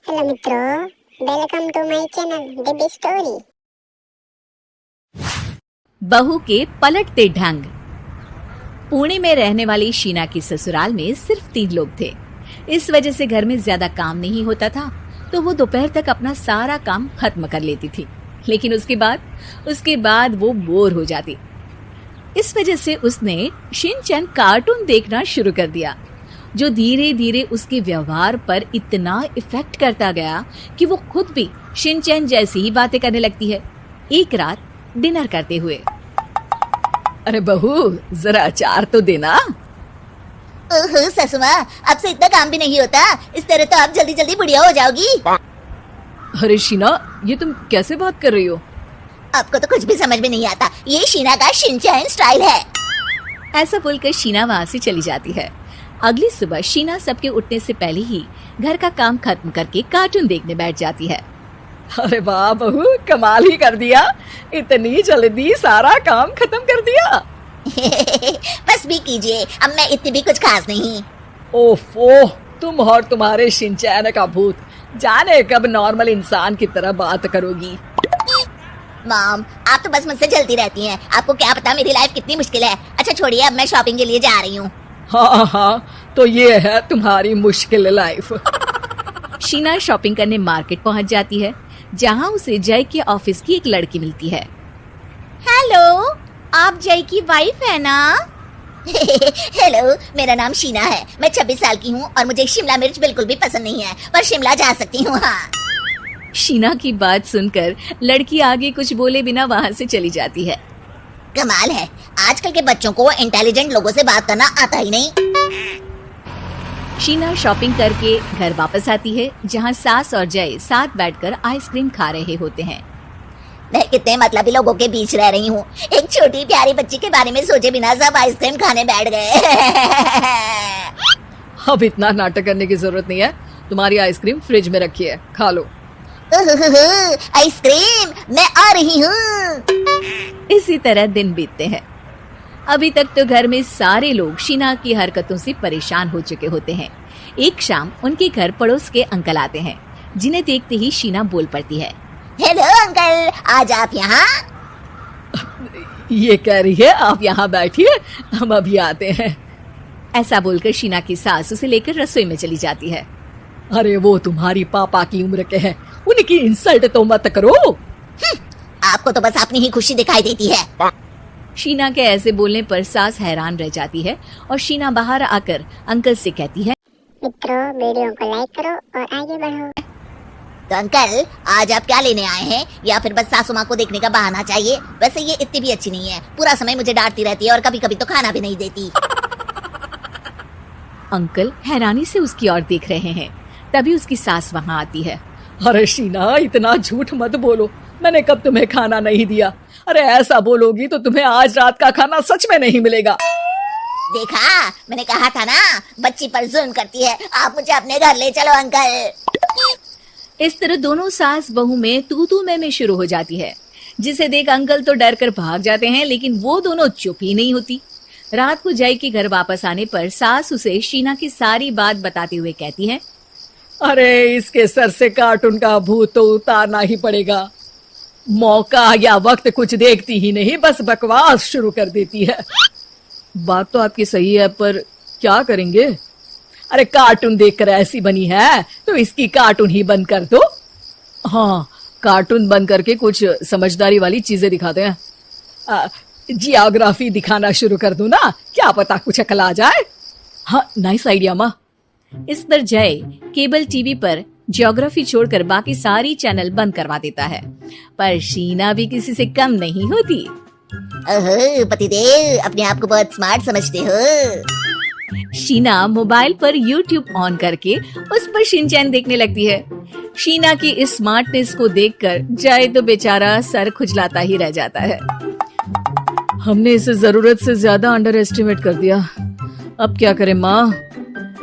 Hello मित्रों, welcome to my channel the big story. बहू के पलटते ढंग। पुणे में रहने वाली शीना की ससुराल में सिर्फ 3 लोग थे। इस वजह से घर में ज्यादा काम नहीं होता था, तो वो दोपहर तक अपना सारा काम खत्म कर लेती थी। लेकिन उसके बाद वो बोर हो जाती। इस वजह से उसने शिनचैन कार्टून देखना शुरू कर दिया, जो धीरे धीरे उसके व्यवहार पर इतना इफेक्ट करता गया कि वो खुद भी शिनचैन जैसी ही बातें करने लगती है। एक रात डिनर करते हुए, अरे बहू, जरा अचार तो देना। ओहो ससु माँ, अब से इतना काम भी नहीं होता। इस तरह तो आप जल्दी जल्दी बुढ़िया हो जाओगी। अरे शीना, ये तुम कैसे बात कर रही हो? आपको तो कुछ भी समझ में नहीं आता। ये शीना का शिनचैन स्टाइल है। ऐसा बोलकर शीना वहाँ से चली जाती है। अगली सुबह शीना सबके उठने से पहले ही घर का काम खत्म करके कार्टून देखने बैठ जाती है। अरे वाह बहू, कमाल ही कर दिया। इतनी जल्दी सारा काम खत्म कर दिया। बस भी कीजिए, अब मैं इतनी भी कुछ खास नहीं। ओफो, तुम और तुम्हारे शिनचैन का भूत, जाने कब नॉर्मल इंसान की तरह बात करोगी। मॉम, आप तो बस मुझसे जलती रहती हैं। आपको क्या पता मेरी लाइफ कितनी मुश्किल है। अच्छा छोड़िए, अब मैं शॉपिंग के लिए जा रही हूँ। हाँ, तो ये है तुम्हारी मुश्किल लाइफ। शीना शॉपिंग करने मार्केट पहुंच जाती है, जहां उसे जय के ऑफिस की एक लड़की मिलती है। हेलो, आप जय की वाइफ है ना? हेलो, मेरा नाम शीना है। मैं 26 साल की हूँ और मुझे शिमला मिर्च बिल्कुल भी पसंद नहीं है, पर शिमला जा सकती हूँ। हाँ। शीना की बात सुनकर लड़की आगे कुछ बोले बिना वहां से चली जाती है। कमाल है, आजकल के बच्चों को इंटेलिजेंट लोगों से बात करना आता ही नहीं। शीना शॉपिंग करके घर वापस आती है, जहां सास और जय साथ बैठकर आइसक्रीम खा रहे होते हैं। मैं कितने मतलबी लोगों के बीच रह रही हूँ। एक छोटी प्यारी बच्ची के बारे में सोचे बिना सब आइसक्रीम खाने बैठ गए। अब इतना नाटक करने की जरूरत नहीं है। तुम्हारी आइसक्रीम फ्रिज में रखी है, खा लो। आइसक्रीम, मैं आ रही हूँ। इसी तरह दिन बीतते हैं। अभी तक तो घर में सारे लोग शीना की हरकतों से परेशान हो चुके होते हैं। एक शाम उनके घर पड़ोस के अंकल आते हैं, जिन्हें देखते ही शीना बोल पड़ती है। हेलो अंकल, आज आप यहाँ? ये कह रही है आप यहाँ बैठिए, हम अभी आते हैं। ऐसा बोलकर शीना की सास उसे लेकर रसोई में चली जाती है। अरे वो तुम्हारी पापा की उम्र के हैं, उनकी इंसल्ट तो मत करो। आपको तो बस अपनी ही खुशी दिखाई देती है। शीना के ऐसे बोलने पर सास हैरान रह जाती है और शीना बाहर आकर अंकल से कहती है, मित्रों, वीडियो को लाइक करो और आगे बढ़ो। तो अंकल, आज आप क्या लेने आए हैं? या फिर बस सासू माँ को देखने का बहाना चाहिए? वैसे ये इतनी भी अच्छी नहीं है, पूरा समय मुझे डांटती रहती है और कभी कभी तो खाना भी नहीं देती। अंकल हैरानी से उसकी ओर देख रहे हैं। तभी उसकी सास वहाँ आती है। अरे शीना, इतना झूठ मत बोलो, मैंने कब तुम्हें खाना नहीं दिया? अरे ऐसा बोलोगी तो तुम्हें आज रात का खाना सच में नहीं मिलेगा। देखा, मैंने कहा था ना, बच्ची पर जुल्म करती है। आप मुझे अपने घर ले चलो अंकल। इस तरह दोनों सास बहू में तू मैं शुरू हो जाती है, जिसे देख अंकल तो डर कर भाग जाते हैं, लेकिन वो दोनों चुप ही नहीं होती। रात को जय के घर वापस आने पर सास उसे शीना की सारी बात बताते हुए कहती है, अरे इसके सर से कार्टून का भूत तो उतारना ही पड़ेगा। मौका या वक्त कुछ देखती ही नहीं, बस बकवास शुरू कर देती है। बात तो आपकी सही है, पर क्या करेंगे? अरे कार्टून देखकर ऐसी बनी है तो इसकी कार्टून ही बंद कर दो। हाँ, कार्टून बंद करके कुछ समझदारी वाली चीजें दिखाते हैं। जियोग्राफी दिखाना शुरू कर दो ना, क्या पता कुछ अकल आ जाए। हाँ, नाइस आइडिया माँ। इस पर जय केबल टीवी पर जियोग्राफी छोड़कर बाकी सारी चैनल बंद करवा देता है, पर शीना भी किसी से कम नहीं होती। ओहो पतिदेव, अपने आप को बहुत स्मार्ट समझते हो। शीना मोबाइल पर YouTube ऑन करके उस पर शिनचैन देखने लगती है। शीना की इस स्मार्टनेस को देखकर जय तो बेचारा सर खुजलाता ही रह जाता है। हमने इसे जरूरत से ज्यादा अंडर एस्टिमेट कर दिया, अब क्या करें माँ?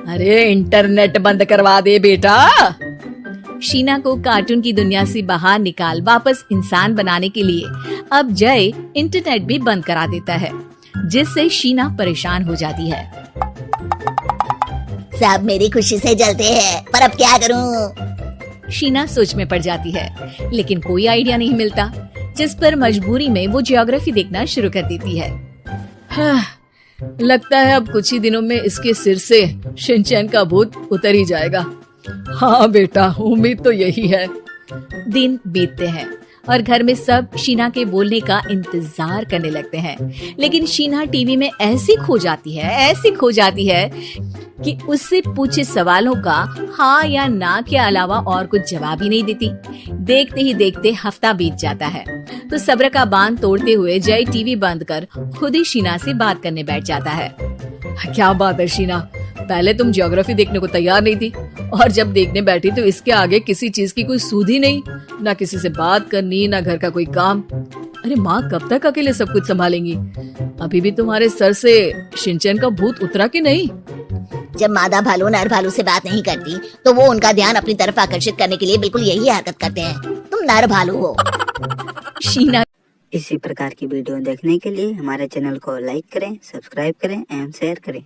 अरे इंटरनेट बंद करवा दे बेटा। शीना को कार्टून की दुनिया से बाहर निकाल वापस इंसान बनाने के लिए अब जय इंटरनेट भी बंद करा देता है, जिससे शीना परेशान हो जाती है। सब मेरी खुशी से जलते हैं, पर अब क्या करूं? शीना सोच में पड़ जाती है, लेकिन कोई आइडिया नहीं मिलता, जिस पर मजबूरी में वो ज्योग्राफी देखना शुरू कर देती है। लगता है अब कुछ ही दिनों में इसके सिर से शिनचैन का भूत उतर ही जाएगा। हाँ बेटा, उम्मीद तो यही है। दिन बीतते हैं और घर में सब शीना के बोलने का इंतजार करने लगते हैं, लेकिन शीना टीवी में ऐसी खो जाती है कि उससे पूछे सवालों का हाँ या ना के अलावा और कुछ जवाब ही नहीं देती। देखते ही देखते हफ्ता बीत जाता है, तो सब्र का बांध तोड़ते हुए जय टीवी बंद कर खुद ही शीना से बात करने बैठ जाता है। क्या बात है शीना, पहले तुम ज्योग्राफी देखने को तैयार नहीं थी और जब देखने बैठी तो इसके आगे किसी चीज की कोई सूध ही नहीं, ना किसी से बात करनी, ना घर का कोई काम। अरे माँ कब तक अकेले सब कुछ संभालेंगी? अभी भी तुम्हारे सर से शिनचैन का भूत उतरा कि नहीं? जब मादा भालू नर भालू से बात नहीं करती तो वो उनका ध्यान अपनी तरफ आकर्षित करने के लिए बिल्कुल यही हरकत करते हैं। तुम नर भालू हो। शीना इसी प्रकार की वीडियो देखने के लिए हमारे चैनल को लाइक करें, सब्सक्राइब करें एवं शेयर करें।